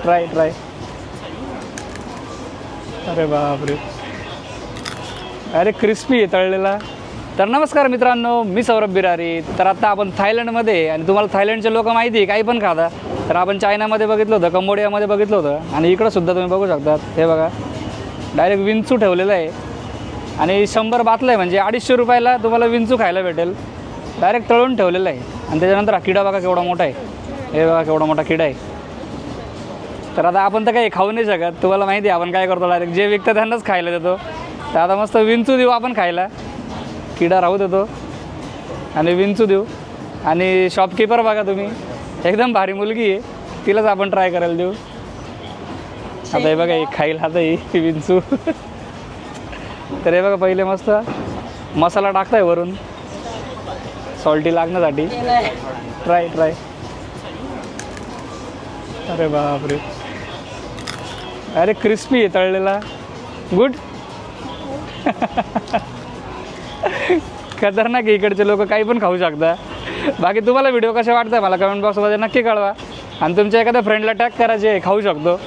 Try try. अरे बापरे, अरे क्रिस्पी आहे तळलेला. तर नमस्कार मित्रांनो, मी सौरभ बिरारी. तर आता आपण थायलंडमध्ये, आणि तुम्हाला थायलंडचे लोक माहिती आहे काही पण खाता. तर आपण चायनामध्ये बघितलं होतं, कंबोडियामध्ये बघितलं होतं, आणि इकडं सुद्धा तुम्ही बघू शकतात. हे बघा, डायरेक्ट विंचू ठेवलेलं आहे आणि 100 बातलं आहे, म्हणजे 250 रुपयाला तुम्हाला विंचू खायला भेटेल. डायरेक्ट तळून ठेवलेलं आहे. आणि त्याच्यानंतर हा किडा बघा केवढा मोठा आहे. हे बघा केवढा मोठा किडा आहे. तर आता आपण तर काही खाऊ नाही शकत, तुम्हाला माहिती आहे आपण काय करतो, डायरेक्ट जे विकतं त्यांनाच खायला देतो. तर आता मस्त विंचू देऊ आपण खायला, किडा राहू देतो आणि विंचू देऊ. आणि शॉपकीपर बघा तुम्ही, एकदम भारी मुलगी आहे, तिलाच आपण ट्राय करायला देऊ. आता हे बघा, एक खाईल आता ही विंचू. तर हे बघा, पहिले मस्त मसाला टाकताय वरून सॉल्टी लागण्यासाठी. Try try. अरे बापरे, अरे क्रिस्पी आहे तळलेला. गुड. खतरनाक आहे, इकडचे लोक काही पण खाऊ शकता. बाकी तुम्हाला व्हिडिओ कसे वाटतं मला कमेंट बॉक्समध्ये नक्की कळवा. आणि तुमच्या एखाद्या फ्रेंडला टॅग करायचे, खाऊ शकतो.